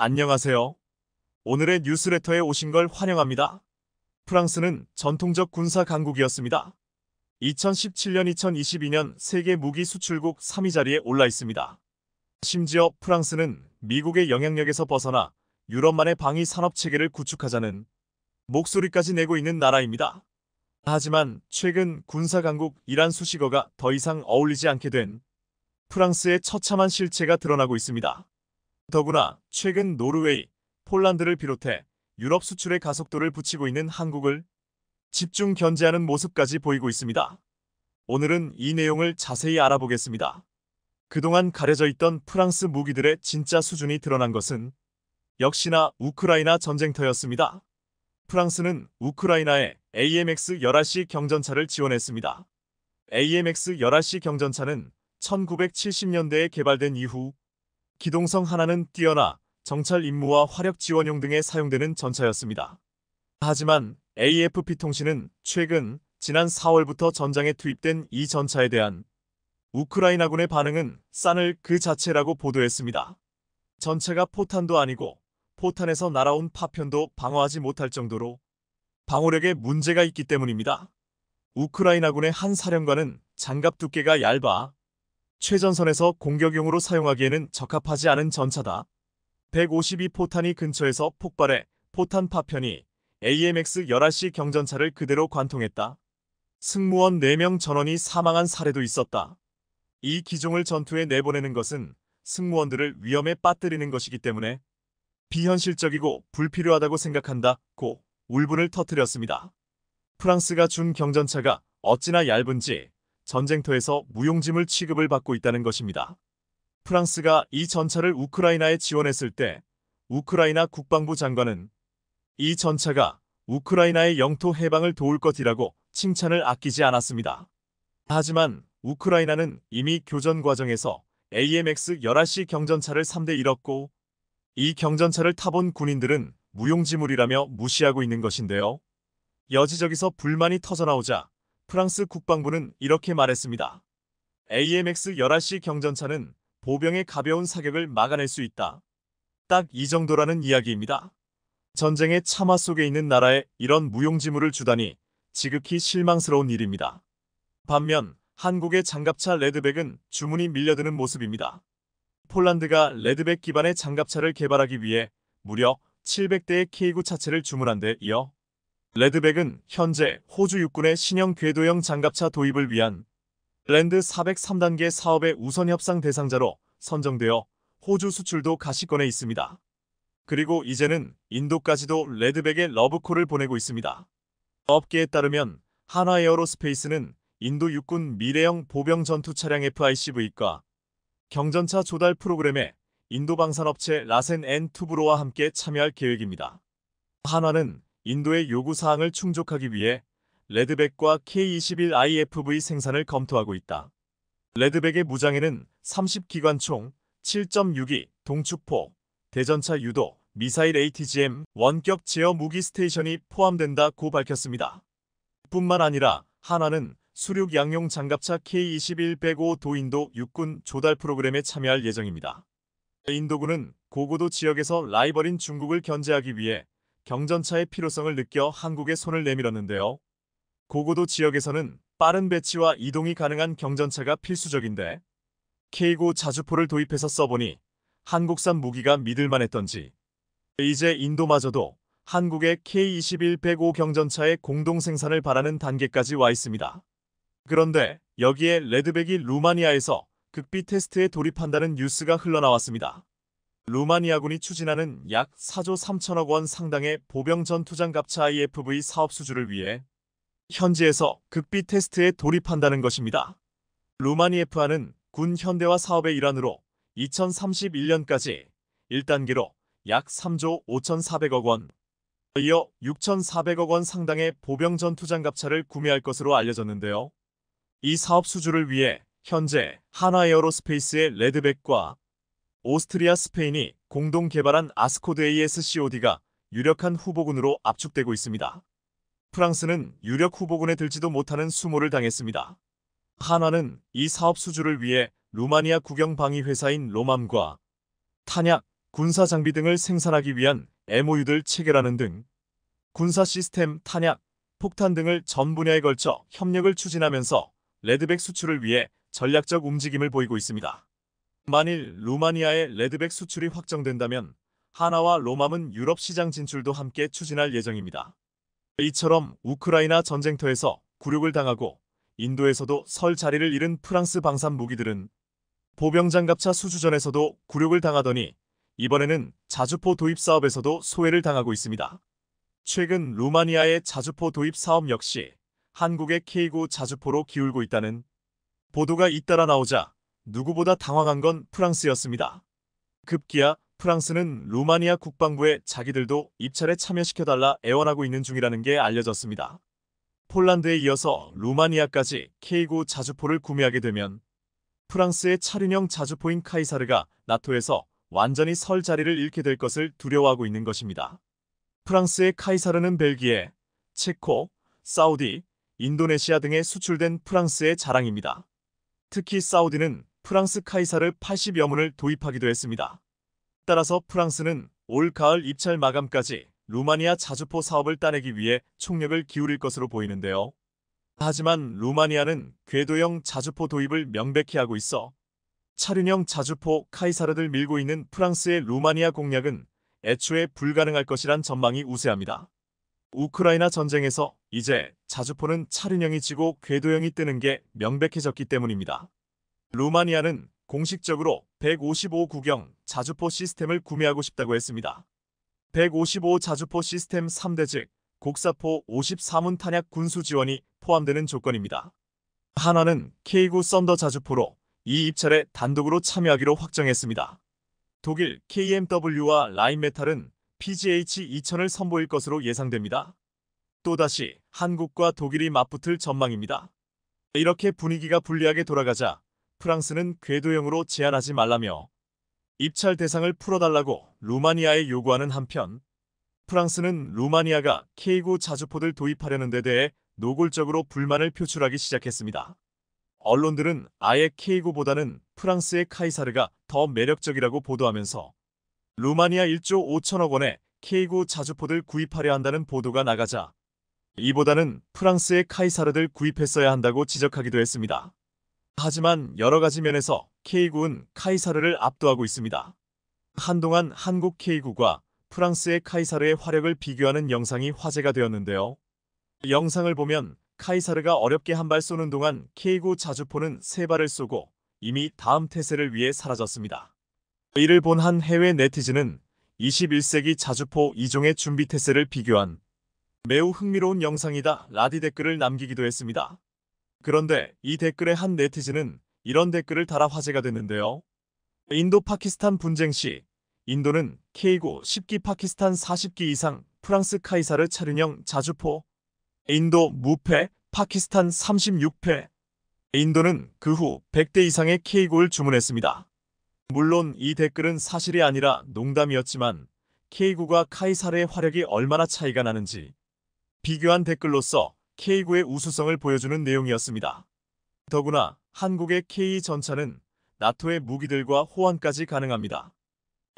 안녕하세요. 오늘의 뉴스레터에 오신 걸 환영합니다. 프랑스는 전통적 군사 강국이었습니다. 2017년-2022년 세계 무기 수출국 3위 자리에 올라 있습니다. 심지어 프랑스는 미국의 영향력에서 벗어나 유럽만의 방위 산업 체계를 구축하자는 목소리까지 내고 있는 나라입니다. 하지만 최근 군사 강국 이란 수식어가 더 이상 어울리지 않게 된 프랑스의 처참한 실체가 드러나고 있습니다. 더구나 최근 노르웨이, 폴란드를 비롯해 유럽 수출의 가속도를 붙이고 있는 한국을 집중 견제하는 모습까지 보이고 있습니다. 오늘은 이 내용을 자세히 알아보겠습니다. 그동안 가려져 있던 프랑스 무기들의 진짜 수준이 드러난 것은 역시나 우크라이나 전쟁터였습니다. 프랑스는 우크라이나에 AMX-11C 경전차를 지원했습니다. AMX-11C 경전차는 1970년대에 개발된 이후 기동성 하나는 뛰어나 정찰 임무와 화력 지원용 등에 사용되는 전차였습니다. 하지만 AFP 통신은 최근 지난 4월부터 전장에 투입된 이 전차에 대한 우크라이나군의 반응은 싸늘 그 자체라고 보도했습니다. 전차가 포탄도 아니고 포탄에서 날아온 파편도 방어하지 못할 정도로 방어력에 문제가 있기 때문입니다. 우크라이나군의 한 사령관은 장갑 두께가 얇아 최전선에서 공격용으로 사용하기에는 적합하지 않은 전차다. 152포탄이 근처에서 폭발해 포탄 파편이 AMX-11C 경전차를 그대로 관통했다. 승무원 4명 전원이 사망한 사례도 있었다. 이 기종을 전투에 내보내는 것은 승무원들을 위험에 빠뜨리는 것이기 때문에 비현실적이고 불필요하다고 생각한다고 울분을 터뜨렸습니다. 프랑스가 준 경전차가 어찌나 얇은지 전쟁터에서 무용지물 취급을 받고 있다는 것입니다. 프랑스가 이 전차를 우크라이나에 지원했을 때 우크라이나 국방부 장관은 이 전차가 우크라이나의 영토 해방을 도울 것이라고 칭찬을 아끼지 않았습니다. 하지만 우크라이나는 이미 교전 과정에서 AMX-11C 경전차를 3대 잃었고 이 경전차를 타본 군인들은 무용지물이라며 무시하고 있는 것인데요. 여지저기서 불만이 터져나오자 프랑스 국방부는 이렇게 말했습니다. AMX-11C 경전차는 보병의 가벼운 사격을 막아낼 수 있다. 딱 이 정도라는 이야기입니다. 전쟁의 참화 속에 있는 나라에 이런 무용지물을 주다니 지극히 실망스러운 일입니다. 반면 한국의 장갑차 레드백은 주문이 밀려드는 모습입니다. 폴란드가 레드백 기반의 장갑차를 개발하기 위해 무려 700대의 K9 차체를 주문한 데 이어 레드백은 현재 호주 육군의 신형 궤도형 장갑차 도입을 위한 랜드 403단계 사업의 우선 협상 대상자로 선정되어 호주 수출도 가시권에 있습니다. 그리고 이제는 인도까지도 레드백의 러브콜을 보내고 있습니다. 업계에 따르면 한화에어로스페이스는 인도 육군 미래형 보병 전투 차량 FICV과 경전차 조달 프로그램에 인도 방산업체 라센 앤 투브로와 함께 참여할 계획입니다. 한화는 인도의 요구사항을 충족하기 위해 레드백과 K-21IFV 생산을 검토하고 있다. 레드백의 무장에는 30기관총, 7.62 동축포, 대전차 유도, 미사일 ATGM, 원격 제어 무기 스테이션이 포함된다고 밝혔습니다. 뿐만 아니라 한화는 수륙 양용 장갑차 K-21-105 도인도 육군 조달 프로그램에 참여할 예정입니다. 인도군은 고고도 지역에서 라이벌인 중국을 견제하기 위해 경전차의 필요성을 느껴 한국에 손을 내밀었는데요. 고고도 지역에서는 빠른 배치와 이동이 가능한 경전차가 필수적인데 K9 자주포를 도입해서 써보니 한국산 무기가 믿을만했던지 이제 인도마저도 한국의 K-21-105 경전차의 공동 생산을 바라는 단계까지 와 있습니다. 그런데 여기에 레드백이 루마니아에서 극비 테스트에 돌입한다는 뉴스가 흘러나왔습니다. 루마니아군이 추진하는 약 4조 3천억 원 상당의 보병 전투장갑차 IFV 사업 수주를 위해 현지에서 극비 테스트에 돌입한다는 것입니다. 루마니에프아는 군 현대화 사업의 일환으로 2031년까지 1단계로 약 3조 5,400억 원, 이어 6,400억 원 상당의 보병 전투장갑차를 구매할 것으로 알려졌는데요. 이 사업 수주를 위해 현재 한화에어로스페이스의 레드백과 오스트리아, 스페인이 공동 개발한 아스코드 ASCOD가 유력한 후보군으로 압축되고 있습니다. 프랑스는 유력 후보군에 들지도 못하는 수모를 당했습니다. 한화는 이 사업 수주를 위해 루마니아 국영 방위 회사인 로맘과 탄약, 군사 장비 등을 생산하기 위한 MOU들 체결하는 등 군사 시스템, 탄약, 폭탄 등을 전 분야에 걸쳐 협력을 추진하면서 레드백 수출을 위해 전략적 움직임을 보이고 있습니다. 만일 루마니아의 레드백 수출이 확정된다면 하나와 로맘은 유럽 시장 진출도 함께 추진할 예정입니다. 이처럼 우크라이나 전쟁터에서 굴욕을 당하고 인도에서도 설 자리를 잃은 프랑스 방산 무기들은 보병장갑차 수주전에서도 굴욕을 당하더니 이번에는 자주포 도입 사업에서도 소외를 당하고 있습니다. 최근 루마니아의 자주포 도입 사업 역시 한국의 K9 자주포로 기울고 있다는 보도가 잇따라 나오자 누구보다 당황한 건 프랑스였습니다. 급기야 프랑스는 루마니아 국방부에 자기들도 입찰에 참여시켜달라 애원하고 있는 중이라는 게 알려졌습니다. 폴란드에 이어서 루마니아까지 K9 자주포를 구매하게 되면 프랑스의 차륜형 자주포인 카이사르가 나토에서 완전히 설 자리를 잃게 될 것을 두려워하고 있는 것입니다. 프랑스의 카이사르는 벨기에, 체코, 사우디, 인도네시아 등에 수출된 프랑스의 자랑입니다. 특히 사우디는 프랑스 카이사르 80여 문을 도입하기도 했습니다. 따라서 프랑스는 올 가을 입찰 마감까지 루마니아 자주포 사업을 따내기 위해 총력을 기울일 것으로 보이는데요. 하지만 루마니아는 궤도형 자주포 도입을 명백히 하고 있어 차륜형 자주포 카이사르들 밀고 있는 프랑스의 루마니아 공략은 애초에 불가능할 것이란 전망이 우세합니다. 우크라이나 전쟁에서 이제 자주포는 차륜형이 지고 궤도형이 뜨는 게 명백해졌기 때문입니다. 루마니아는 공식적으로 155 구경 자주포 시스템을 구매하고 싶다고 했습니다. 155 자주포 시스템 3대 즉 곡사포 54문 탄약 군수 지원이 포함되는 조건입니다. 하나는 K9 썬더 자주포로 이 입찰에 단독으로 참여하기로 확정했습니다. 독일 KMW와 라인메탈은 PGH-2000을 선보일 것으로 예상됩니다. 또다시 한국과 독일이 맞붙을 전망입니다. 이렇게 분위기가 불리하게 돌아가자 프랑스는 궤도형으로 제한하지 말라며 입찰 대상을 풀어달라고 루마니아에 요구하는 한편 프랑스는 루마니아가 K9 자주포들 도입하려는 데 대해 노골적으로 불만을 표출하기 시작했습니다. 언론들은 아예 K9보다는 프랑스의 카이사르가 더 매력적이라고 보도하면서 루마니아 1조 5천억 원의 K9 자주포들 구입하려 한다는 보도가 나가자 이보다는 프랑스의 카이사르들 구입했어야 한다고 지적하기도 했습니다. 하지만 여러 가지 면에서 K9는 카이사르를 압도하고 있습니다. 한동안 한국 K9과 프랑스의 카이사르의 화력을 비교하는 영상이 화제가 되었는데요. 영상을 보면 카이사르가 어렵게 한 발 쏘는 동안 K9 자주포는 3발을 쏘고 이미 다음 태세를 위해 사라졌습니다. 이를 본 한 해외 네티즌은 21세기 자주포 2종의 준비 태세를 비교한 매우 흥미로운 영상이다 라디 댓글을 남기기도 했습니다. 그런데 이 댓글의 한 네티즌은 이런 댓글을 달아 화제가 됐는데요. 인도 파키스탄 분쟁 시 인도는 K9 10기 파키스탄 40기 이상 프랑스 카이사르 차륜형 자주포 인도 무패 파키스탄 36패 인도는 그 후 100대 이상의 K9를 주문했습니다. 물론 이 댓글은 사실이 아니라 농담이었지만 K9과 카이사르의 화력이 얼마나 차이가 나는지 비교한 댓글로서 K9의 우수성을 보여주는 내용이었습니다. 더구나 한국의 K 전차는 나토의 무기들과 호환까지 가능합니다.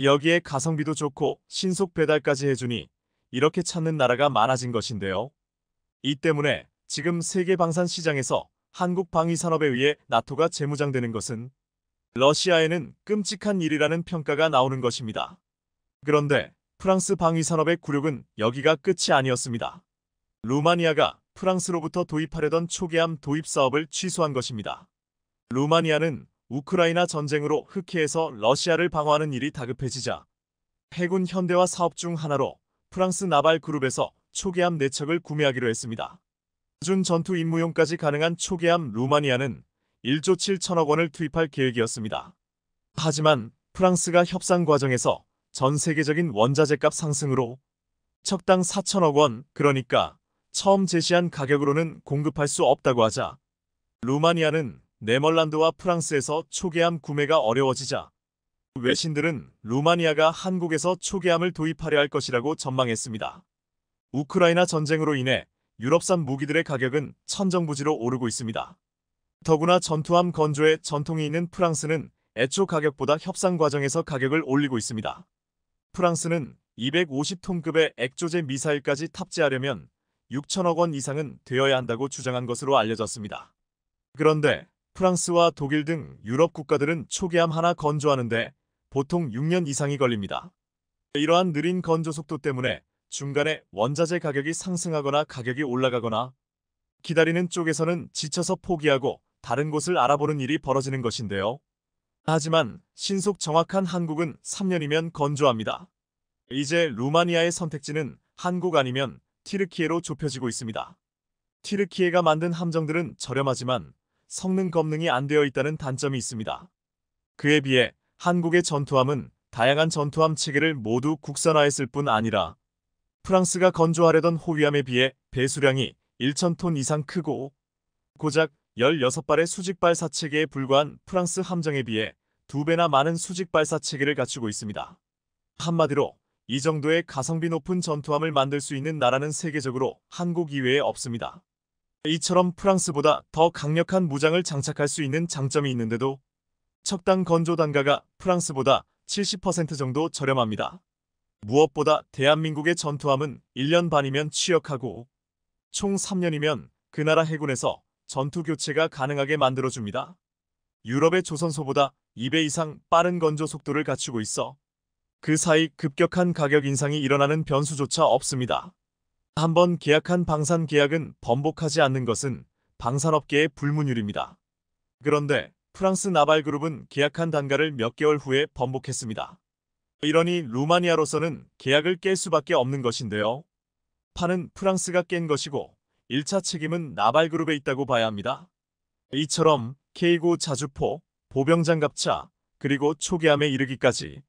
여기에 가성비도 좋고 신속 배달까지 해주니 이렇게 찾는 나라가 많아진 것인데요. 이 때문에 지금 세계 방산 시장에서 한국 방위산업에 의해 나토가 재무장되는 것은 러시아에는 끔찍한 일이라는 평가가 나오는 것입니다. 그런데 프랑스 방위산업의 굴욕은 여기가 끝이 아니었습니다. 루마니아가 프랑스로부터 도입하려던 초계함 도입 사업을 취소한 것입니다. 루마니아는 우크라이나 전쟁으로 흑해에서 러시아를 방어하는 일이 다급해지자 해군 현대화 사업 중 하나로 프랑스 나발 그룹에서 초계함 4척을 구매하기로 했습니다. 준 전투 임무용까지 가능한 초계함 루마니아는 1조 7천억 원을 투입할 계획이었습니다. 하지만 프랑스가 협상 과정에서 전 세계적인 원자재값 상승으로 척당 4천억 원, 그러니까 처음 제시한 가격으로는 공급할 수 없다고 하자 루마니아는 네덜란드와 프랑스에서 초계함 구매가 어려워지자 외신들은 루마니아가 한국에서 초계함을 도입하려 할 것이라고 전망했습니다. 우크라이나 전쟁으로 인해 유럽산 무기들의 가격은 천정부지로 오르고 있습니다. 더구나 전투함 건조에 전통이 있는 프랑스는 애초 가격보다 협상 과정에서 가격을 올리고 있습니다. 프랑스는 250톤급의 액조제 미사일까지 탑재하려면 6천억 원 이상은 되어야 한다고 주장한 것으로 알려졌습니다. 그런데 프랑스와 독일 등 유럽 국가들은 초기함 하나 건조하는데 보통 6년 이상이 걸립니다. 이러한 느린 건조 속도 때문에 중간에 원자재 가격이 상승하거나 가격이 올라가거나 기다리는 쪽에서는 지쳐서 포기하고 다른 곳을 알아보는 일이 벌어지는 것인데요. 하지만 신속 정확한 한국은 3년이면 건조합니다. 이제 루마니아의 선택지는 한국 아니면 튀르키예로 좁혀지고 있습니다. 튀르키예가 만든 함정들은 저렴하지만 성능 검증이 안 되어 있다는 단점이 있습니다. 그에 비해 한국의 전투함은 다양한 전투함 체계를 모두 국산화했을 뿐 아니라 프랑스가 건조하려던 호위함에 비해 배수량이 1,000톤 이상 크고 고작 16발의 수직 발사 체계에 불과한 프랑스 함정에 비해 2배나 많은 수직 발사 체계를 갖추고 있습니다. 한마디로 이 정도의 가성비 높은 전투함을 만들 수 있는 나라는 세계적으로 한국 이외에 없습니다. 이처럼 프랑스보다 더 강력한 무장을 장착할 수 있는 장점이 있는데도 척당 건조 단가가 프랑스보다 70% 정도 저렴합니다. 무엇보다 대한민국의 전투함은 1년 반이면 취역하고 총 3년이면 그 나라 해군에서 전투 교체가 가능하게 만들어줍니다. 유럽의 조선소보다 2배 이상 빠른 건조 속도를 갖추고 있어 그 사이 급격한 가격 인상이 일어나는 변수조차 없습니다. 한번 계약한 방산 계약은 번복하지 않는 것은 방산업계의 불문율입니다. 그런데 프랑스 나발그룹은 계약한 단가를 몇 개월 후에 번복했습니다. 이러니 루마니아로서는 계약을 깰 수밖에 없는 것인데요. 판은 프랑스가 깬 것이고 1차 책임은 나발그룹에 있다고 봐야 합니다. 이처럼 K9 자주포, 보병장갑차, 그리고 초계함에 이르기까지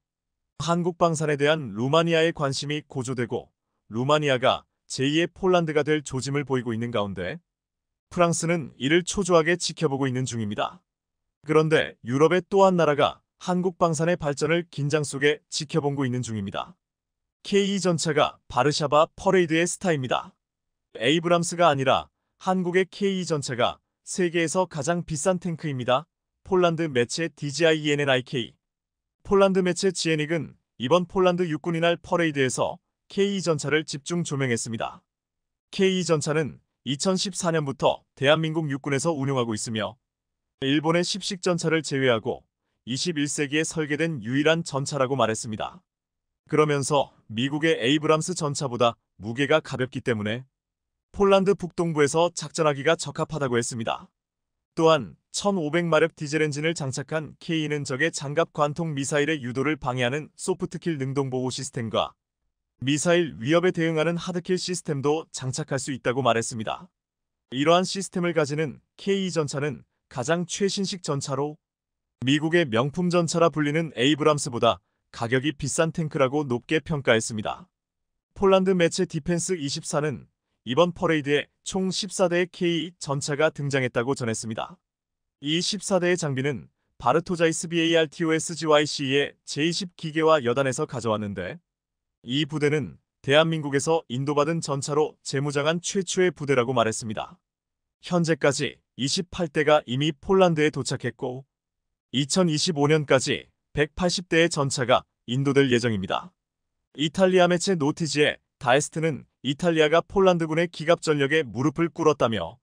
한국 방산에 대한 루마니아의 관심이 고조되고 루마니아가 제2의 폴란드가 될 조짐을 보이고 있는 가운데 프랑스는 이를 초조하게 지켜보고 있는 중입니다. 그런데 유럽의 또 한 나라가 한국 방산의 발전을 긴장 속에 지켜보고 있는 중입니다. K2 전차가 바르샤바 퍼레이드의 스타입니다. 에이브람스가 아니라 한국의 K2 전차가 세계에서 가장 비싼 탱크입니다. 폴란드 매체 DGINNIK 폴란드 매체 지에닉은 이번 폴란드 육군이 날 퍼레이드에서 K2 전차를 집중 조명했습니다. K2 전차는 2014년부터 대한민국 육군에서 운용하고 있으며 일본의 십식 전차를 제외하고 21세기에 설계된 유일한 전차라고 말했습니다. 그러면서 미국의 에이브람스 전차보다 무게가 가볍기 때문에 폴란드 북동부에서 작전하기가 적합하다고 했습니다. 또한 1500마력 디젤 엔진을 장착한 K2는 적의 장갑 관통 미사일의 유도를 방해하는 소프트킬 능동보호 시스템과 미사일 위협에 대응하는 하드킬 시스템도 장착할 수 있다고 말했습니다. 이러한 시스템을 가지는 K2 전차는 가장 최신식 전차로 미국의 명품 전차라 불리는 에이브람스보다 가격이 비싼 탱크라고 높게 평가했습니다. 폴란드 매체 디펜스 24는 이번 퍼레이드에 총 14대의 K2 전차가 등장했다고 전했습니다. 이 14대의 장비는 바르토자이스 BARTOSGYC의 제20 기계화 여단에서 가져왔는데 이 부대는 대한민국에서 인도받은 전차로 재무장한 최초의 부대라고 말했습니다. 현재까지 28대가 이미 폴란드에 도착했고 2025년까지 180대의 전차가 인도될 예정입니다. 이탈리아 매체 노티지의 다에스트는 이탈리아가 폴란드군의 기갑 전력에 무릎을 꿇었다며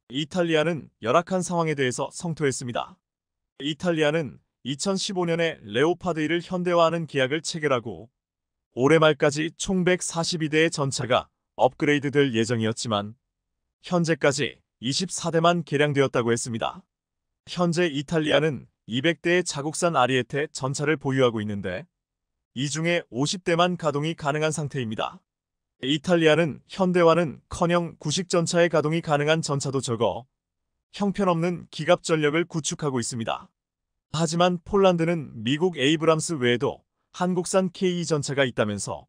이탈리아는 열악한 상황에 대해서 성토했습니다. 이탈리아는 2015년에 레오파드 1을 현대화하는 계약을 체결하고 올해 말까지 총 142대의 전차가 업그레이드될 예정이었지만 현재까지 24대만 개량되었다고 했습니다. 현재 이탈리아는 200대의 자국산 아리에테 전차를 보유하고 있는데 이 중에 50대만 가동이 가능한 상태입니다. 이탈리아는 현대화는커녕 구식 전차의 가동이 가능한 전차도 적어 형편없는 기갑 전력을 구축하고 있습니다. 하지만 폴란드는 미국 에이브람스 외에도 한국산 K2 전차가 있다면서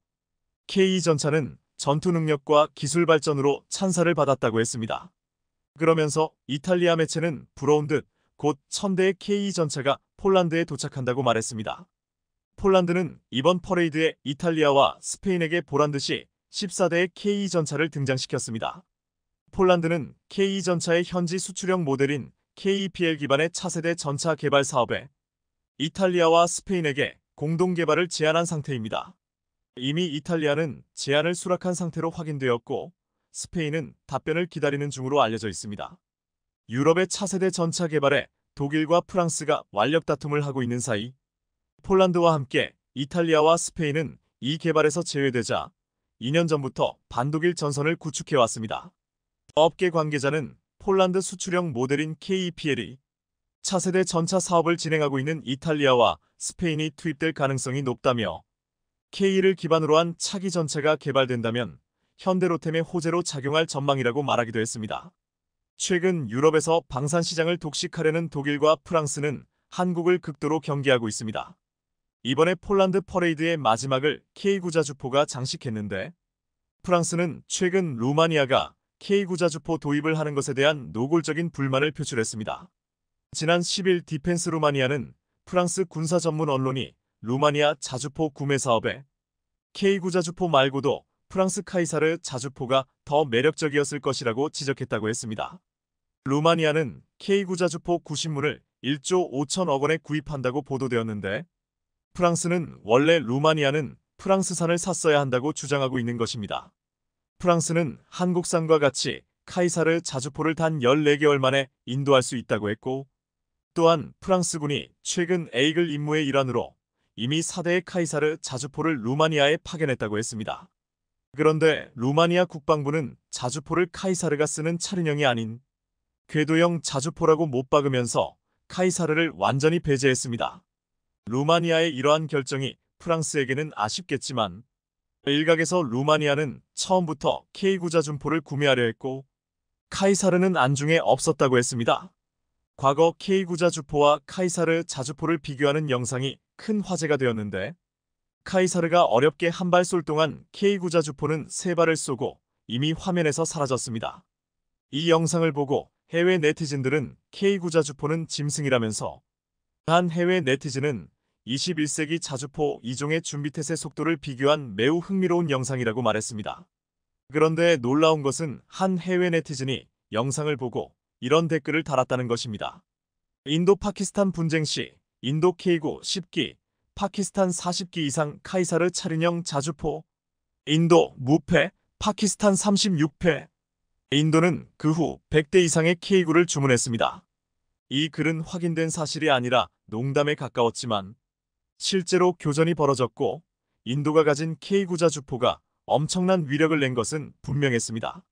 K2 전차는 전투 능력과 기술 발전으로 찬사를 받았다고 했습니다. 그러면서 이탈리아 매체는 부러운 듯 곧 1000대의 K2 전차가 폴란드에 도착한다고 말했습니다. 폴란드는 이번 퍼레이드에 이탈리아와 스페인에게 보란듯이 14대의 K2 전차를 등장시켰습니다. 폴란드는 K2 전차의 현지 수출형 모델인 KEPL 기반의 차세대 전차 개발 사업에 이탈리아와 스페인에게 공동 개발을 제안한 상태입니다. 이미 이탈리아는 제안을 수락한 상태로 확인되었고 스페인은 답변을 기다리는 중으로 알려져 있습니다. 유럽의 차세대 전차 개발에 독일과 프랑스가 완력 다툼을 하고 있는 사이 폴란드와 함께 이탈리아와 스페인은 이 개발에서 제외되자 2년 전부터 반독일 전선을 구축해왔습니다. 업계 관계자는 폴란드 수출형 모델인 KEPL이 차세대 전차 사업을 진행하고 있는 이탈리아와 스페인이 투입될 가능성이 높다며 K를 기반으로 한 차기 전차가 개발된다면 현대로템의 호재로 작용할 전망이라고 말하기도 했습니다. 최근 유럽에서 방산 시장을 독식하려는 독일과 프랑스는 한국을 극도로 경계하고 있습니다. 이번에 폴란드 퍼레이드의 마지막을 K구자주포가 장식했는데 프랑스는 최근 루마니아가 K구자주포 도입을 하는 것에 대한 노골적인 불만을 표출했습니다. 지난 10일 디펜스 루마니아는 프랑스 군사 전문 언론이 루마니아 자주포 구매 사업에 K구자주포 말고도 프랑스 카이사르 자주포가 더 매력적이었을 것이라고 지적했다고 했습니다. 루마니아는 K구자주포 90문을 1조 5천억 원에 구입한다고 보도되었는데 프랑스는 원래 루마니아는 프랑스산을 샀어야 한다고 주장하고 있는 것입니다. 프랑스는 한국산과 같이 카이사르 자주포를 단 14개월 만에 인도할 수 있다고 했고 또한 프랑스군이 최근 에이글 임무의 일환으로 이미 4대의 카이사르 자주포를 루마니아에 파견했다고 했습니다. 그런데 루마니아 국방부는 자주포를 카이사르가 쓰는 차륜형이 아닌 궤도형 자주포라고 못 박으면서 카이사르를 완전히 배제했습니다. 루마니아의 이러한 결정이 프랑스에게는 아쉽겠지만 일각에서 루마니아는 처음부터 K구자준포를 구매하려 했고 카이사르는 안중에 없었다고 했습니다. 과거 K구자주포와 카이사르 자주포를 비교하는 영상이 큰 화제가 되었는데 카이사르가 어렵게 한 발 쏠 동안 K구자주포는 3발을 쏘고 이미 화면에서 사라졌습니다. 이 영상을 보고 해외 네티즌들은 K구자주포는 짐승이라면서 한 해외 네티즌은 21세기 자주포 2종의 준비태세 속도를 비교한 매우 흥미로운 영상이라고 말했습니다. 그런데 놀라운 것은 한 해외 네티즌이 영상을 보고 이런 댓글을 달았다는 것입니다. 인도 파키스탄 분쟁 시 인도 K구 10기, 파키스탄 40기 이상 카이사르 차륜형 자주포, 인도 무패, 파키스탄 36패. 인도는 그 후 100대 이상의 K구를 주문했습니다. 이 글은 확인된 사실이 아니라 농담에 가까웠지만 실제로 교전이 벌어졌고 인도가 가진 K구자주포가 엄청난 위력을 낸 것은 분명했습니다.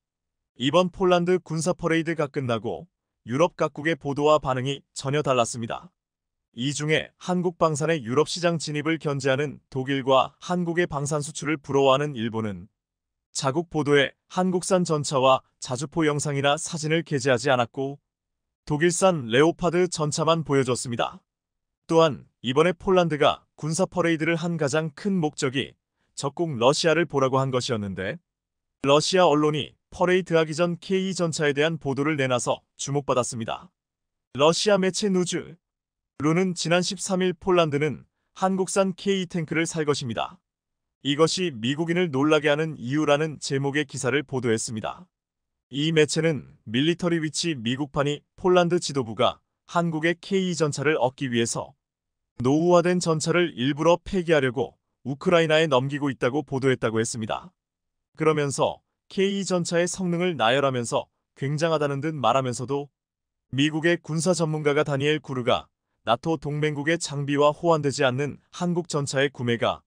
이번 폴란드 군사 퍼레이드가 끝나고 유럽 각국의 보도와 반응이 전혀 달랐습니다. 이 중에 한국 방산의 유럽 시장 진입을 견제하는 독일과 한국의 방산 수출을 부러워하는 일본은 자국 보도에 한국산 전차와 자주포 영상이나 사진을 게재하지 않았고 독일산 레오파드 전차만 보여줬습니다. 또한 이번에 폴란드가 군사 퍼레이드를 한 가장 큰 목적이 적국 러시아를 보라고 한 것이었는데 러시아 언론이 퍼레이드하기 전 K 전차에 대한 보도를 내놔서 주목받았습니다. 러시아 매체 누즈루는 지난 13일 폴란드는 한국산 K 탱크를 살 것입니다. 이것이 미국인을 놀라게 하는 이유라는 제목의 기사를 보도했습니다. 이 매체는 밀리터리 위치 미국판이 폴란드 지도부가 한국의 K 전차를 얻기 위해서 노후화된 전차를 일부러 폐기하려고 우크라이나에 넘기고 있다고 보도했다고 했습니다. 그러면서 K 전차의 성능을 나열하면서 굉장하다는 듯 말하면서도 미국의 군사 전문가가 다니엘 구르가 나토 동맹국의 장비와 호환되지 않는 한국 전차의 구매가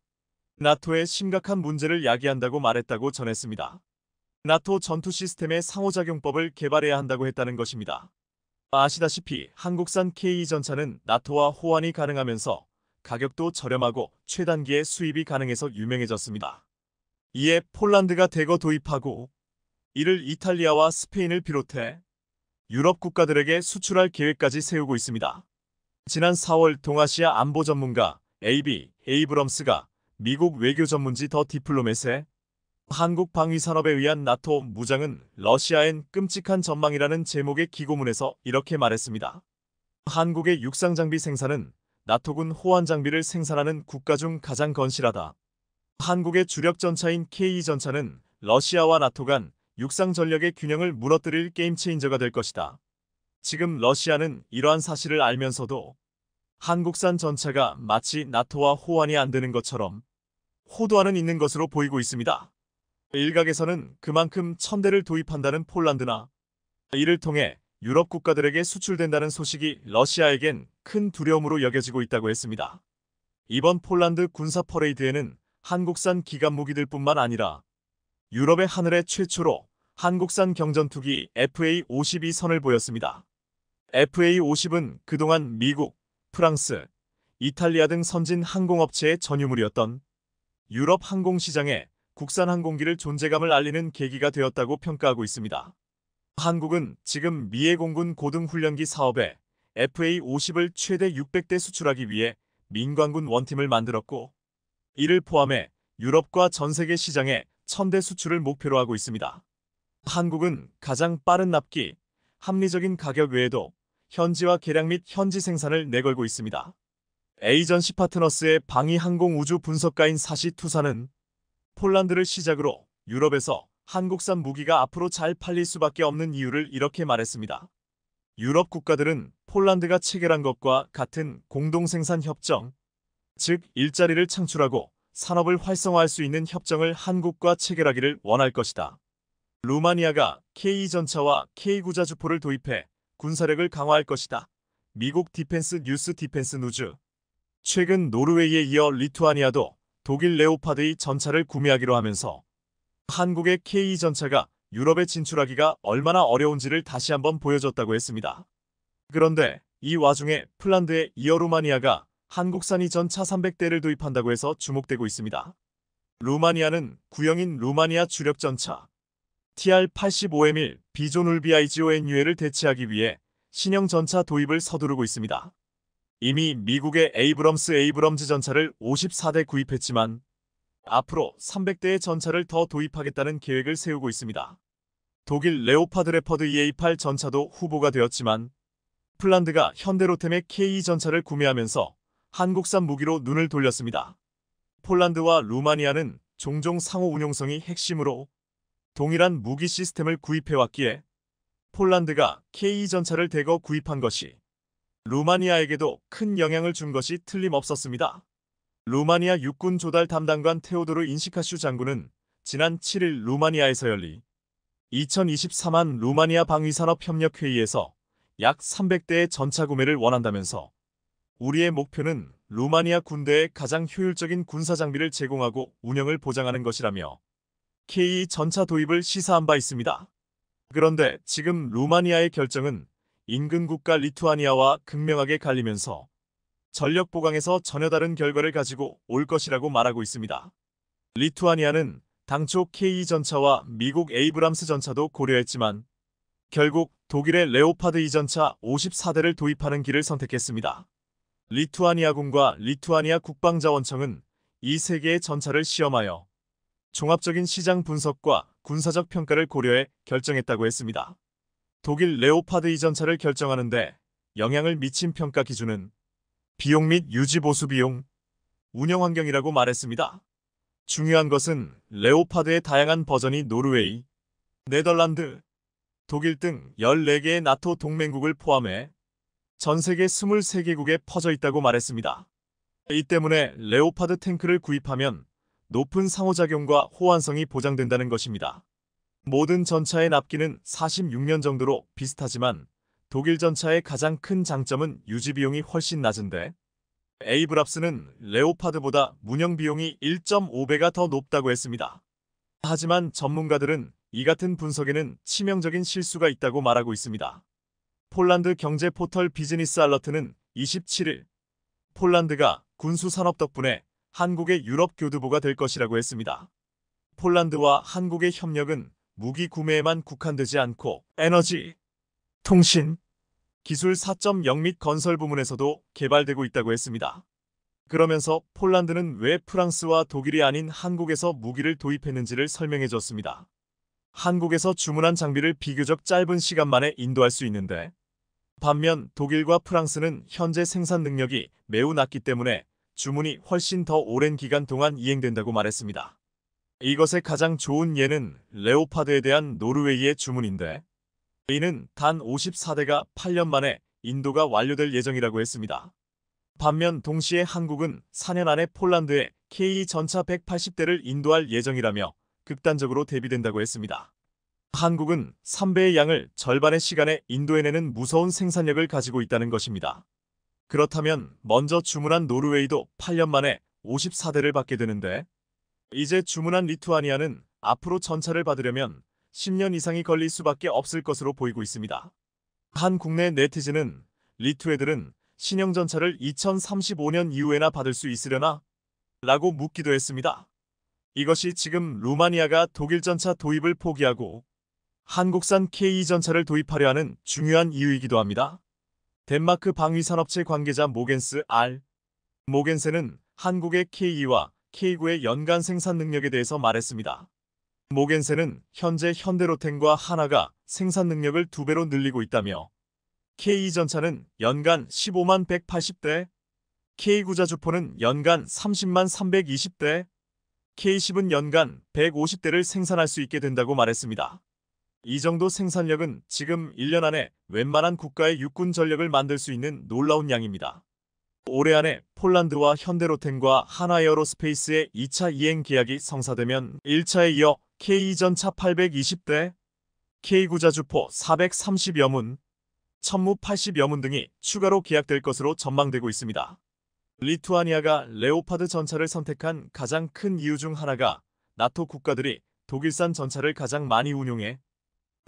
나토의 심각한 문제를 야기한다고 말했다고 전했습니다. 나토 전투 시스템의 상호작용법을 개발해야 한다고 했다는 것입니다. 아시다시피 한국산 K 전차는 나토와 호환이 가능하면서 가격도 저렴하고 최단기에 수입이 가능해서 유명해졌습니다. 이에 폴란드가 대거 도입하고 이를 이탈리아와 스페인을 비롯해 유럽 국가들에게 수출할 계획까지 세우고 있습니다. 지난 4월 동아시아 안보 전문가 AB 에이브럼스가 미국 외교 전문지 더 디플로맷에 한국 방위산업에 의한 나토 무장은 러시아엔 끔찍한 전망이라는 제목의 기고문에서 이렇게 말했습니다. 한국의 육상장비 생산은 나토군 호환 장비를 생산하는 국가 중 가장 건실하다. 한국의 주력 전차인 K 전차는 러시아와 나토 간 육상 전력의 균형을 무너뜨릴 게임 체인저가 될 것이다. 지금 러시아는 이러한 사실을 알면서도 한국산 전차가 마치 나토와 호환이 안 되는 것처럼 호도하는 있는 것으로 보이고 있습니다. 일각에서는 그만큼 1000대를 도입한다는 폴란드나 이를 통해 유럽 국가들에게 수출된다는 소식이 러시아에겐 큰 두려움으로 여겨지고 있다고 했습니다. 이번 폴란드 군사 퍼레이드에는 한국산 기갑 무기들뿐만 아니라 유럽의 하늘에 최초로 한국산 경전투기 FA-50이 선을 보였습니다. FA-50은 그동안 미국, 프랑스, 이탈리아 등 선진 항공업체의 전유물이었던 유럽 항공시장에 국산 항공기를 존재감을 알리는 계기가 되었다고 평가하고 있습니다. 한국은 지금 미해 공군 고등훈련기 사업에 FA-50을 최대 600대 수출하기 위해 민관군 원팀을 만들었고, 이를 포함해 유럽과 전 세계 시장에 1000대 수출을 목표로 하고 있습니다. 한국은 가장 빠른 납기, 합리적인 가격 외에도 현지화 개량 및 현지 생산을 내걸고 있습니다. 에이전시 파트너스의 방위 항공 우주 분석가인 사시 투사는 폴란드를 시작으로 유럽에서 한국산 무기가 앞으로 잘 팔릴 수밖에 없는 이유를 이렇게 말했습니다. 유럽 국가들은 폴란드가 체결한 것과 같은 공동생산 협정, 즉 일자리를 창출하고 산업을 활성화할 수 있는 협정을 한국과 체결하기를 원할 것이다. 루마니아가 K2전차와 K9자주포를 도입해 군사력을 강화할 것이다. 미국 디펜스 뉴스 디펜스 누즈. 최근 노르웨이에 이어 리투아니아도 독일 레오파드의 전차를 구매하기로 하면서 한국의 K2전차가 유럽에 진출하기가 얼마나 어려운지를 다시 한번 보여줬다고 했습니다. 그런데 이 와중에 폴란드에 이어 루마니아가 한국산이 전차 300대를 도입한다고 해서 주목되고 있습니다. 루마니아는 구형인 루마니아 주력전차 TR-85M1 비조눌비아이지오NU를 대체하기 위해 신형 전차 도입을 서두르고 있습니다. 이미 미국의 에이브럼즈 전차를 54대 구입했지만 앞으로 300대의 전차를 더 도입하겠다는 계획을 세우고 있습니다. 독일 레오파드 레퍼드 EA8 전차도 후보가 되었지만 폴란드가 현대로템의 K2 전차를 구매하면서 한국산 무기로 눈을 돌렸습니다. 폴란드와 루마니아는 종종 상호 운용성이 핵심으로 동일한 무기 시스템을 구입해왔기에 폴란드가 K2 전차를 대거 구입한 것이 루마니아에게도 큰 영향을 준 것이 틀림없었습니다. 루마니아 육군 조달 담당관 테오도르 인시카슈 장군은 지난 7일 루마니아에서 열린 2023년 루마니아 방위산업협력회의에서 약 300대의 전차 구매를 원한다면서 우리의 목표는 루마니아 군대에 가장 효율적인 군사 장비를 제공하고 운영을 보장하는 것이라며 K2 전차 도입을 시사한 바 있습니다. 그런데 지금 루마니아의 결정은 인근 국가 리투아니아와 극명하게 갈리면서 전력 보강에서 전혀 다른 결과를 가지고 올 것이라고 말하고 있습니다. 리투아니아는 당초 K2 전차와 미국 에이브람스 전차도 고려했지만 결국 독일의 레오파드 2전차 54대를 도입하는 길을 선택했습니다. 리투아니아군과 리투아니아 국방자원청은 이 세 개의 전차를 시험하여 종합적인 시장 분석과 군사적 평가를 고려해 결정했다고 했습니다. 독일 레오파드 2전차를 결정하는데 영향을 미친 평가 기준은 비용 및 유지 보수 비용, 운영 환경이라고 말했습니다. 중요한 것은 레오파드의 다양한 버전이 노르웨이, 네덜란드, 독일 등 14개의 나토 동맹국을 포함해 전 세계 23개국에 퍼져 있다고 말했습니다. 이 때문에 레오파드 탱크를 구입하면 높은 상호작용과 호환성이 보장된다는 것입니다. 모든 전차의 납기는 46년 정도로 비슷하지만 독일 전차의 가장 큰 장점은 유지 비용이 훨씬 낮은데 에이브람스는 레오파드보다 운영 비용이 1.5배가 더 높다고 했습니다. 하지만 전문가들은 이 같은 분석에는 치명적인 실수가 있다고 말하고 있습니다. 폴란드 경제 포털 비즈니스 알러트는 27일 폴란드가 군수 산업 덕분에 한국의 유럽 교두보가 될 것이라고 했습니다. 폴란드와 한국의 협력은 무기 구매에만 국한되지 않고 에너지, 통신, 기술 4.0 및 건설 부문에서도 개발되고 있다고 했습니다. 그러면서 폴란드는 왜 프랑스와 독일이 아닌 한국에서 무기를 도입했는지를 설명해 줬습니다. 한국에서 주문한 장비를 비교적 짧은 시간 만에 인도할 수 있는데 반면 독일과 프랑스는 현재 생산 능력이 매우 낮기 때문에 주문이 훨씬 더 오랜 기간 동안 이행된다고 말했습니다. 이것의 가장 좋은 예는 레오파드에 대한 노르웨이의 주문인데 이는 단 54대가 8년 만에 인도가 완료될 예정이라고 했습니다. 반면 동시에 한국은 4년 안에 폴란드에 K 전차 180대를 인도할 예정이라며 극단적으로 대비된다고 했습니다. 한국은 3배의 양을 절반의 시간에 인도해내는 무서운 생산력을 가지고 있다는 것입니다. 그렇다면 먼저 주문한 노르웨이도 8년 만에 54대를 받게 되는데, 이제 주문한 리투아니아는 앞으로 전차를 받으려면 10년 이상이 걸릴 수밖에 없을 것으로 보이고 있습니다. 한 국내 네티즌은 리투 애들은 신형 전차를 2035년 이후에나 받을 수 있으려나? 라고 묻기도 했습니다. 이것이 지금 루마니아가 독일 전차 도입을 포기하고 한국산 K 전차를 도입하려 하는 중요한 이유이기도 합니다. 덴마크 방위산업체 관계자 모겐스 R. 모겐센은 한국의 K2와 K9의 연간 생산 능력에 대해서 말했습니다. 모겐센은 현재 현대로템과 하나가 생산 능력을 2배로 늘리고 있다며 K2 전차는 연간 15만 180대, K9 자주포는 연간 30만 320대, K10은 연간 150대를 생산할 수 있게 된다고 말했습니다. 이 정도 생산력은 지금 1년 안에 웬만한 국가의 육군 전력을 만들 수 있는 놀라운 양입니다. 올해 안에 폴란드와 현대로템과 하나에어로스페이스의 2차 이행 계약이 성사되면 1차에 이어 K2 전차 820대, K9 자주포 430여 문, 천무 80여 문 등이 추가로 계약될 것으로 전망되고 있습니다. 리투아니아가 레오파드 전차를 선택한 가장 큰 이유 중 하나가 나토 국가들이 독일산 전차를 가장 많이 운용해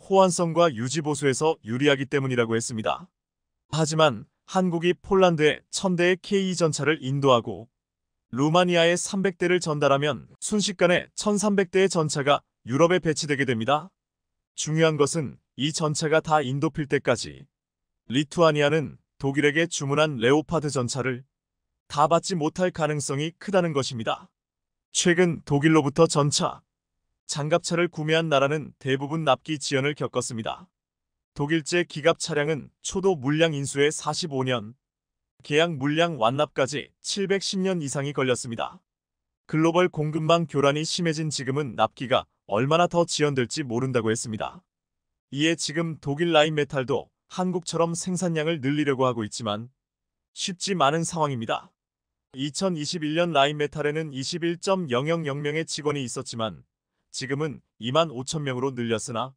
호환성과 유지 보수에서 유리하기 때문이라고 했습니다. 하지만 한국이 폴란드에 1000대의 K2 전차를 인도하고 루마니아에 300대를 전달하면 순식간에 1300대의 전차가 유럽에 배치되게 됩니다. 중요한 것은 이 전차가 다 인도필 때까지 리투아니아는 독일에게 주문한 레오파드 전차를 다 받지 못할 가능성이 크다는 것입니다. 최근 독일로부터 전차, 장갑차를 구매한 나라는 대부분 납기 지연을 겪었습니다. 독일제 기갑 차량은 초도 물량 인수에 45년, 계약 물량 완납까지 710년 이상이 걸렸습니다. 글로벌 공급망 교란이 심해진 지금은 납기가 얼마나 더 지연될지 모른다고 했습니다. 이에 지금 독일 라인메탈도 한국처럼 생산량을 늘리려고 하고 있지만 쉽지 않은 상황입니다. 2021년 라인메탈에는 21.000명의 직원이 있었지만 지금은 2만 5천 명으로 늘렸으나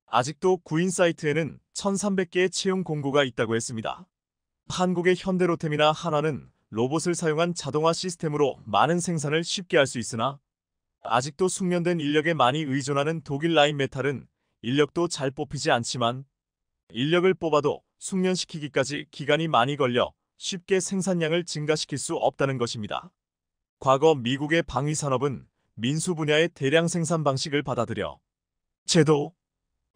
아직도 구인 사이트에는 1,300개의 채용 공고가 있다고 했습니다. 한국의 현대로템이나 한화는 로봇을 사용한 자동화 시스템으로 많은 생산을 쉽게 할 수 있으나 아직도 숙련된 인력에 많이 의존하는 독일 라인메탈은 인력도 잘 뽑히지 않지만 인력을 뽑아도 숙련시키기까지 기간이 많이 걸려 쉽게 생산량을 증가시킬 수 없다는 것입니다. 과거 미국의 방위산업은 민수 분야의 대량 생산 방식을 받아들여 제도,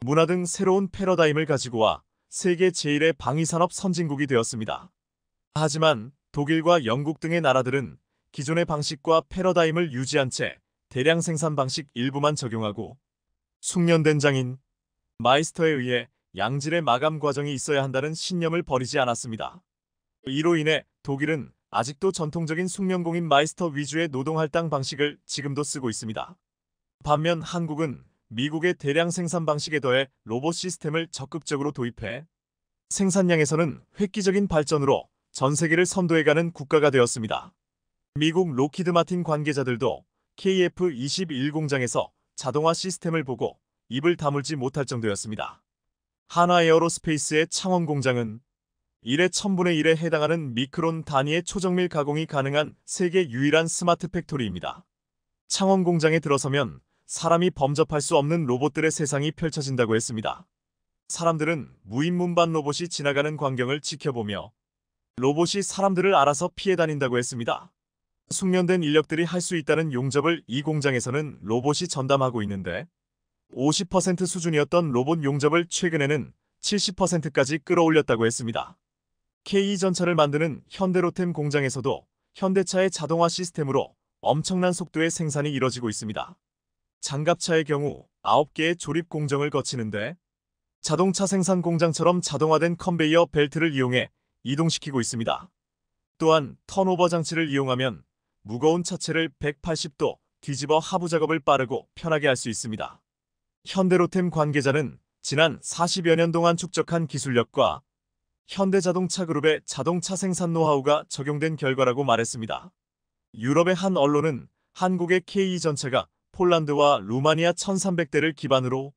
문화 등 새로운 패러다임을 가지고 와 세계 제1의 방위산업 선진국이 되었습니다. 하지만 독일과 영국 등의 나라들은 기존의 방식과 패러다임을 유지한 채 대량 생산 방식 일부만 적용하고 숙련된 장인, 마이스터에 의해 양질의 마감 과정이 있어야 한다는 신념을 버리지 않았습니다. 이로 인해 독일은 아직도 전통적인 숙련공인 마이스터 위주의 노동할당 방식을 지금도 쓰고 있습니다. 반면 한국은 미국의 대량 생산 방식에 더해 로봇 시스템을 적극적으로 도입해 생산량에서는 획기적인 발전으로 전 세계를 선도해가는 국가가 되었습니다. 미국 로키드 마틴 관계자들도 KF-21 공장에서 자동화 시스템을 보고 입을 다물지 못할 정도였습니다. 하나에어로스페이스의 창원 공장은 1의 1000분의 1에 해당하는 미크론 단위의 초정밀 가공이 가능한 세계 유일한 스마트 팩토리입니다. 창원 공장에 들어서면 사람이 범접할 수 없는 로봇들의 세상이 펼쳐진다고 했습니다. 사람들은 무인 문반 로봇이 지나가는 광경을 지켜보며 로봇이 사람들을 알아서 피해 다닌다고 했습니다. 숙련된 인력들이 할 수 있다는 용접을 이 공장에서는 로봇이 전담하고 있는데 50% 수준이었던 로봇 용접을 최근에는 70%까지 끌어올렸다고 했습니다. K 전차를 만드는 현대로템 공장에서도 현대차의 자동화 시스템으로 엄청난 속도의 생산이 이뤄지고 있습니다. 장갑차의 경우 9개의 조립 공정을 거치는데 자동차 생산 공장처럼 자동화된 컨베이어 벨트를 이용해 이동시키고 있습니다. 또한 턴오버 장치를 이용하면 무거운 차체를 180도 뒤집어 하부 작업을 빠르고 편하게 할 수 있습니다. 현대로템 관계자는 지난 40여 년 동안 축적한 기술력과 현대자동차 그룹의 자동차 생산 노하우가 적용된 결과라고 말했습니다. 유럽의 한 언론은 한국의 K 전차가 폴란드와 루마니아 1300대를 기반으로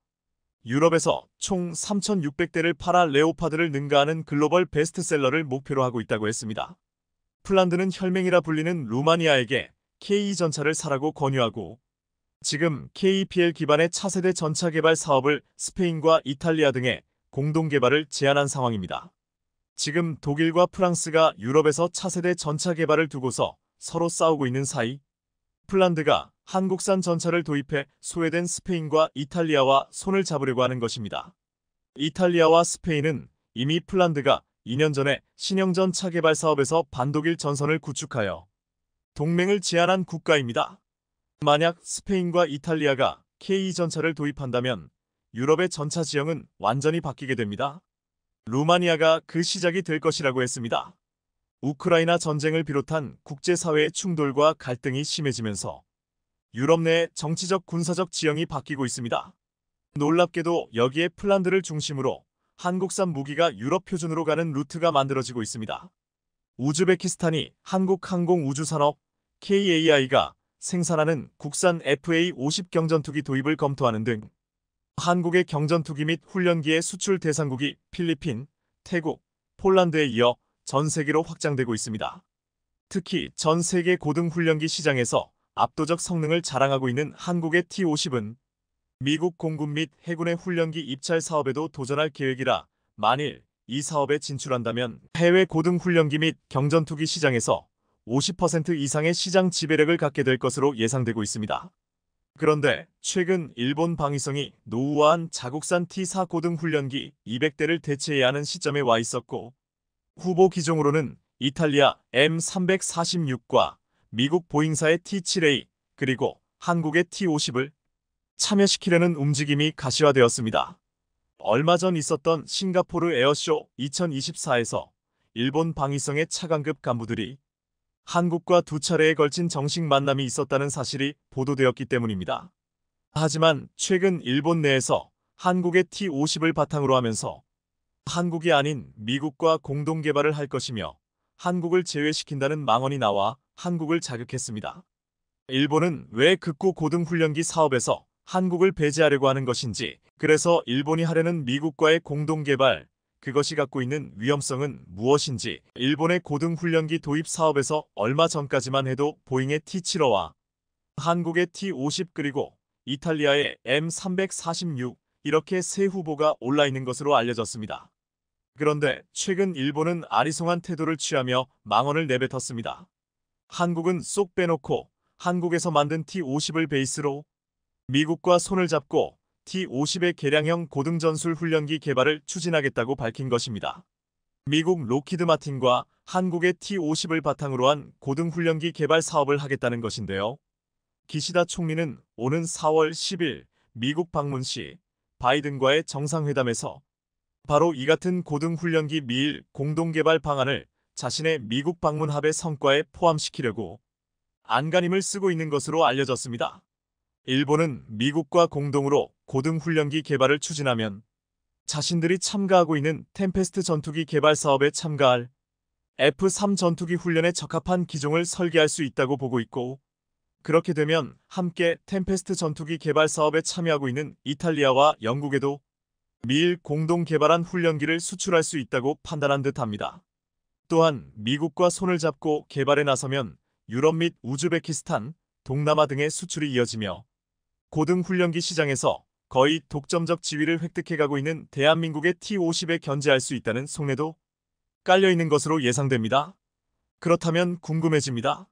유럽에서 총 3600대를 팔아 레오파드를 능가하는 글로벌 베스트셀러를 목표로 하고 있다고 했습니다. 폴란드는 혈맹이라 불리는 루마니아에게 K 전차를 사라고 권유하고 지금 KPL 기반의 차세대 전차 개발 사업을 스페인과 이탈리아 등에 공동 개발을 제안한 상황입니다. 지금 독일과 프랑스가 유럽에서 차세대 전차 개발을 두고서 서로 싸우고 있는 사이 폴란드가 한국산 전차를 도입해 소외된 스페인과 이탈리아와 손을 잡으려고 하는 것입니다. 이탈리아와 스페인은 이미 폴란드가 2년 전에 신형전 차 개발 사업에서 반독일 전선을 구축하여 동맹을 제안한 국가입니다. 만약 스페인과 이탈리아가 K 전차를 도입한다면 유럽의 전차 지형은 완전히 바뀌게 됩니다. 루마니아가 그 시작이 될 것이라고 했습니다. 우크라이나 전쟁을 비롯한 국제사회의 충돌과 갈등이 심해지면서 유럽 내 정치적 군사적 지형이 바뀌고 있습니다. 놀랍게도 여기에 폴란드를 중심으로 한국산 무기가 유럽 표준으로 가는 루트가 만들어지고 있습니다. 우즈베키스탄이 한국 항공우주산업 KAI가 생산하는 국산 FA-50 경전투기 도입을 검토하는 등 한국의 경전투기 및 훈련기의 수출 대상국이 필리핀, 태국, 폴란드에 이어 전 세계로 확장되고 있습니다. 특히 전 세계 고등훈련기 시장에서 압도적 성능을 자랑하고 있는 한국의 T-50은 미국 공군 및 해군의 훈련기 입찰 사업에도 도전할 계획이라 만일 이 사업에 진출한다면 해외 고등훈련기 및 경전투기 시장에서 50% 이상의 시장 지배력을 갖게 될 것으로 예상되고 있습니다. 그런데 최근 일본 방위성이 노후화한 자국산 T-4 고등훈련기 200대를 대체해야 하는 시점에 와 있었고 후보 기종으로는 이탈리아 M346과 미국 보잉사의 T-7A 그리고 한국의 T-50을 참여시키려는 움직임이 가시화되었습니다. 얼마 전 있었던 싱가포르 에어쇼 2024에서 일본 방위성의 차관급 간부들이 한국과 두 차례에 걸친 정식 만남이 있었다는 사실이 보도되었기 때문입니다. 하지만 최근 일본 내에서 한국의 T-50을 바탕으로 하면서 한국이 아닌 미국과 공동 개발을 할 것이며 한국을 제외시킨다는 망언이 나와 한국을 자극했습니다. 일본은 왜 극고 고등훈련기 사업에서 한국을 배제하려고 하는 것인지, 그래서 일본이 하려는 미국과의 공동 개발, 그것이 갖고 있는 위험성은 무엇인지, 일본의 고등훈련기 도입 사업에서 얼마 전까지만 해도 보잉의 T-7호와 한국의 T-50 그리고 이탈리아의 M346 이렇게 세 후보가 올라있는 것으로 알려졌습니다. 그런데 최근 일본은 아리송한 태도를 취하며 망언을 내뱉었습니다. 한국은 쏙 빼놓고 한국에서 만든 T-50을 베이스로 미국과 손을 잡고 T-50의 개량형 고등전술 훈련기 개발을 추진하겠다고 밝힌 것입니다. 미국 로키드 마틴과 한국의 T-50을 바탕으로 한 고등훈련기 개발 사업을 하겠다는 것인데요. 기시다 총리는 오는 4월 10일 미국 방문 시 바이든과의 정상회담에서 바로 이 같은 고등훈련기 미일 공동개발 방안을 자신의 미국 방문 합의 성과에 포함시키려고 안간힘을 쓰고 있는 것으로 알려졌습니다. 일본은 미국과 공동으로 고등훈련기 개발을 추진하면 자신들이 참가하고 있는 템페스트 전투기 개발 사업에 참가할 F-3 전투기 훈련에 적합한 기종을 설계할 수 있다고 보고 있고, 그렇게 되면 함께 템페스트 전투기 개발 사업에 참여하고 있는 이탈리아와 영국에도 미일 공동 개발한 훈련기를 수출할 수 있다고 판단한 듯합니다. 또한 미국과 손을 잡고 개발에 나서면 유럽 및 우즈베키스탄, 동남아 등의 수출이 이어지며 고등훈련기 시장에서 거의 독점적 지위를 획득해가고 있는 대한민국의 T-50에 견제할 수 있다는 속내도 깔려있는 것으로 예상됩니다. 그렇다면 궁금해집니다.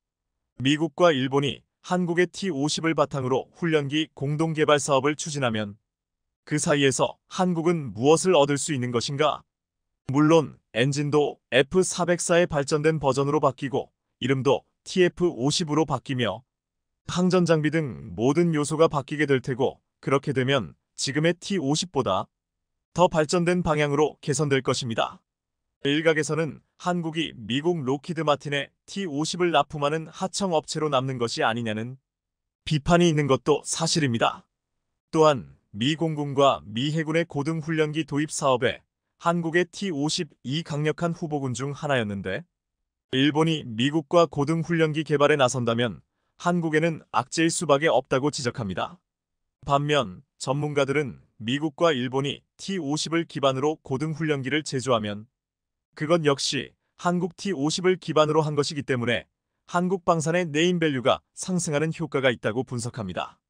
미국과 일본이 한국의 T-50을 바탕으로 훈련기 공동개발 사업을 추진하면 그 사이에서 한국은 무엇을 얻을 수 있는 것인가? 물론 엔진도 F-404의 발전된 버전으로 바뀌고 이름도 TF-50으로 바뀌며 항전 장비 등 모든 요소가 바뀌게 될 테고, 그렇게 되면 지금의 T-50보다 더 발전된 방향으로 개선될 것입니다. 일각에서는 한국이 미국 로키드 마틴의 T-50을 납품하는 하청 업체로 남는 것이 아니냐는 비판이 있는 것도 사실입니다. 또한 미 공군과 미 해군의 고등훈련기 도입 사업에 한국의 T-52 강력한 후보군 중 하나였는데 일본이 미국과 고등훈련기 개발에 나선다면 한국에는 악재일 수밖에 없다고 지적합니다. 반면 전문가들은 미국과 일본이 T-50을 기반으로 고등훈련기를 제조하면 그건 역시 한국 T-50을 기반으로 한 것이기 때문에 한국 방산의 네임밸류가 상승하는 효과가 있다고 분석합니다.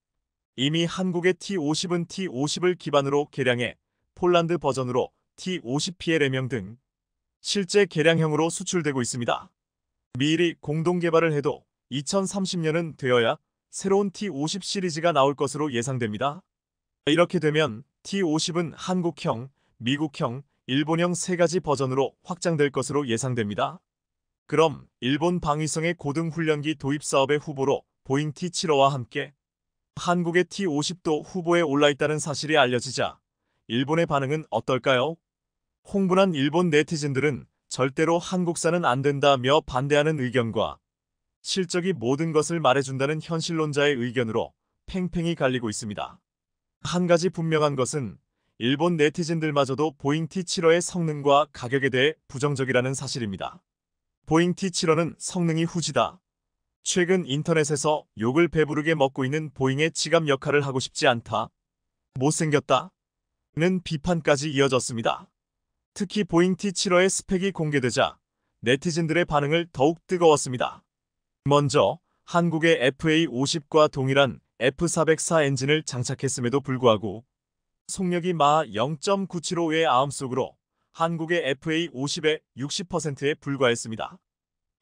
이미 한국의 T-50은 T-50을 기반으로 개량해 폴란드 버전으로 T-50PLM 등 실제 개량형으로 수출되고 있습니다. 미리 공동 개발을 해도 2030년은 되어야 새로운 T-50 시리즈가 나올 것으로 예상됩니다. 이렇게 되면 T-50은 한국형, 미국형, 일본형 세 가지 버전으로 확장될 것으로 예상됩니다. 그럼 일본 방위성의 고등훈련기 도입 사업의 후보로 보잉 T-75와 함께 한국의 T-50도 후보에 올라있다는 사실이 알려지자 일본의 반응은 어떨까요? 홍분한 일본 네티즌들은 절대로 한국산은 안 된다며 반대하는 의견과 실적이 모든 것을 말해준다는 현실론자의 의견으로 팽팽히 갈리고 있습니다. 한 가지 분명한 것은 일본 네티즌들마저도 보잉 T-75의 성능과 가격에 대해 부정적이라는 사실입니다. 보잉 T-75는 성능이 후지다. 최근 인터넷에서 욕을 배부르게 먹고 있는 보잉의 지갑 역할을 하고 싶지 않다. 못생겼다. 는 비판까지 이어졌습니다. 특히 보잉 T-75의 스펙이 공개되자 네티즌들의 반응을 더욱 뜨거웠습니다. 먼저 한국의 FA-50과 동일한 F404 엔진을 장착했음에도 불구하고 속력이 마하 0.975의 아음속으로 한국의 FA-50의 60%에 불과했습니다.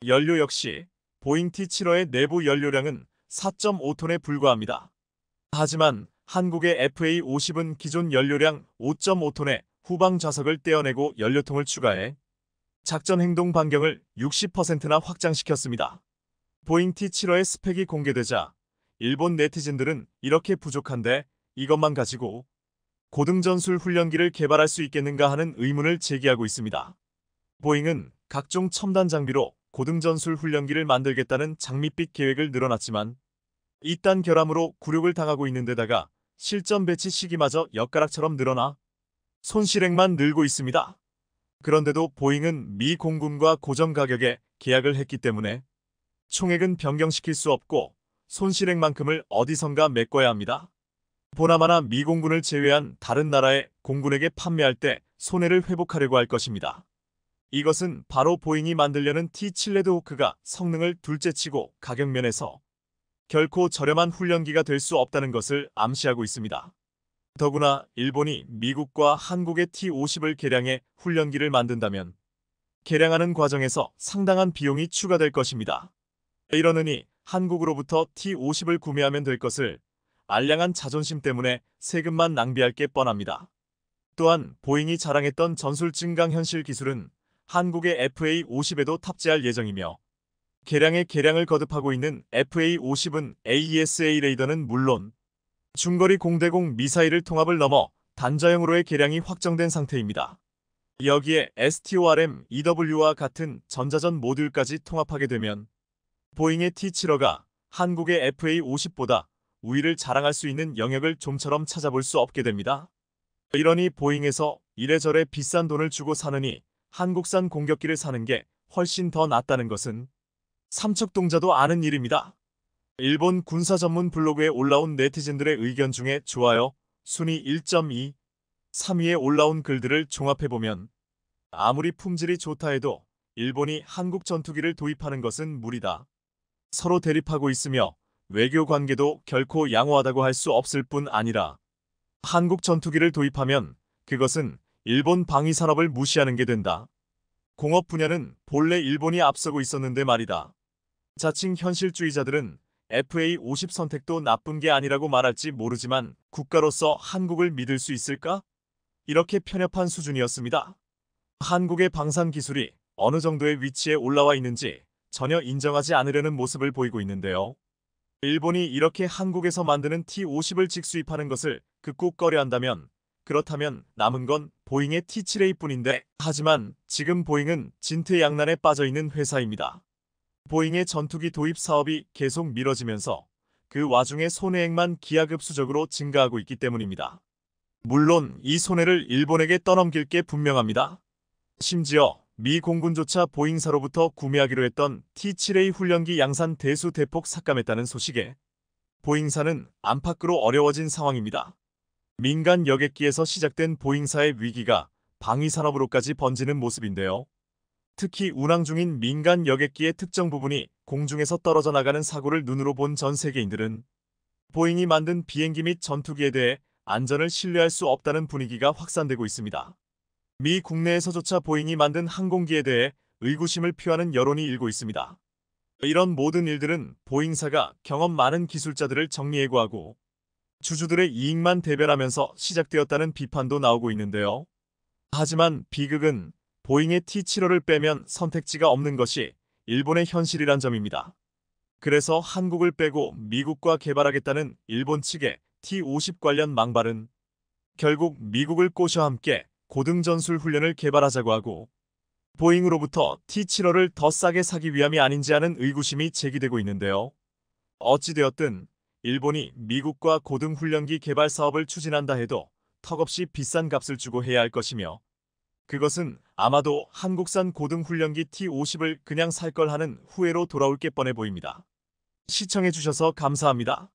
연료 역시 보잉 T-75의 내부 연료량은 4.5톤에 불과합니다. 하지만 한국의 FA-50은 기존 연료량 5.5톤에 후방 좌석을 떼어내고 연료통을 추가해 작전 행동 반경을 60%나 확장시켰습니다. 보잉 T-75의 스펙이 공개되자 일본 네티즌들은 이렇게 부족한데 이것만 가지고 고등전술 훈련기를 개발할 수 있겠는가 하는 의문을 제기하고 있습니다. 보잉은 각종 첨단 장비로 고등전술 훈련기를 만들겠다는 장밋빛 계획을 늘어놨지만 이딴 결함으로 굴욕을 당하고 있는 데다가 실전 배치 시기마저 엿가락처럼 늘어나 손실액만 늘고 있습니다. 그런데도 보잉은 미 공군과 고정 가격에 계약을 했기 때문에 총액은 변경시킬 수 없고 손실액만큼을 어디선가 메꿔야 합니다. 보나마나 미 공군을 제외한 다른 나라의 공군에게 판매할 때 손해를 회복하려고 할 것입니다. 이것은 바로 보잉이 만들려는 T-7 레드호크가 성능을 둘째치고 가격 면에서 결코 저렴한 훈련기가 될 수 없다는 것을 암시하고 있습니다. 더구나 일본이 미국과 한국의 T-50을 개량해 훈련기를 만든다면 개량하는 과정에서 상당한 비용이 추가될 것입니다. 이러느니 한국으로부터 T-50을 구매하면 될 것을 알량한 자존심 때문에 세금만 낭비할 게 뻔합니다. 또한 보잉이 자랑했던 전술 증강 현실 기술은 한국의 FA-50에도 탑재할 예정이며 개량의 개량을 거듭하고 있는 FA-50은 AESA 레이더는 물론 중거리 공대공 미사일을 통합을 넘어 단자형으로의 개량이 확정된 상태입니다. 여기에 STORM EW와 같은 전자전 모듈까지 통합하게 되면 보잉의 T-75가 한국의 FA-50보다 우위를 자랑할 수 있는 영역을 좀처럼 찾아볼 수 없게 됩니다. 이러니 보잉에서 이래저래 비싼 돈을 주고 사느니 한국산 공격기를 사는 게 훨씬 더 낫다는 것은 삼척동자도 아는 일입니다. 일본 군사 전문 블로그에 올라온 네티즌들의 의견 중에 좋아요 순위 1.2, 3위에 올라온 글들을 종합해보면 아무리 품질이 좋다 해도 일본이 한국 전투기를 도입하는 것은 무리다. 서로 대립하고 있으며 외교 관계도 결코 양호하다고 할 수 없을 뿐 아니라 한국 전투기를 도입하면 그것은 일본 방위산업을 무시하는 게 된다. 공업 분야는 본래 일본이 앞서고 있었는데 말이다. 자칭 현실주의자들은 FA-50 선택도 나쁜 게 아니라고 말할지 모르지만 국가로서 한국을 믿을 수 있을까? 이렇게 편협한 수준이었습니다. 한국의 방산 기술이 어느 정도의 위치에 올라와 있는지 전혀 인정하지 않으려는 모습을 보이고 있는데요. 일본이 이렇게 한국에서 만드는 T-50을 직수입하는 것을 극구 꺼려한다면 그렇다면 남은 건 보잉의 T-7A뿐인데 하지만 지금 보잉은 진퇴양난에 빠져있는 회사입니다. 보잉의 전투기 도입 사업이 계속 미뤄지면서 그 와중에 손해액만 기하급수적으로 증가하고 있기 때문입니다. 물론 이 손해를 일본에게 떠넘길 게 분명합니다. 심지어 미 공군조차 보잉사로부터 구매하기로 했던 T-7A 훈련기 양산 대수 대폭 삭감했다는 소식에 보잉사는 안팎으로 어려워진 상황입니다. 민간 여객기에서 시작된 보잉사의 위기가 방위산업으로까지 번지는 모습인데요. 특히 운항 중인 민간 여객기의 특정 부분이 공중에서 떨어져 나가는 사고를 눈으로 본 전 세계인들은 보잉이 만든 비행기 및 전투기에 대해 안전을 신뢰할 수 없다는 분위기가 확산되고 있습니다. 미 국내에서조차 보잉이 만든 항공기에 대해 의구심을 표하는 여론이 일고 있습니다. 이런 모든 일들은 보잉사가 경험 많은 기술자들을 정리해고하고 주주들의 이익만 대변하면서 시작되었다는 비판도 나오고 있는데요. 하지만 비극은 보잉의 T-75를 빼면 선택지가 없는 것이 일본의 현실이란 점입니다. 그래서 한국을 빼고 미국과 개발하겠다는 일본 측의 T-50 관련 망발은 결국 미국을 꼬셔 함께 고등전술 훈련을 개발하자고 하고 보잉으로부터 T-75를 더 싸게 사기 위함이 아닌지 하는 의구심이 제기되고 있는데요. 어찌되었든 일본이 미국과 고등훈련기 개발 사업을 추진한다 해도 턱없이 비싼 값을 주고 해야 할 것이며 그것은 아마도 한국산 고등훈련기 T-50을 그냥 살 걸 하는 후회로 돌아올 게 뻔해 보입니다. 시청해주셔서 감사합니다.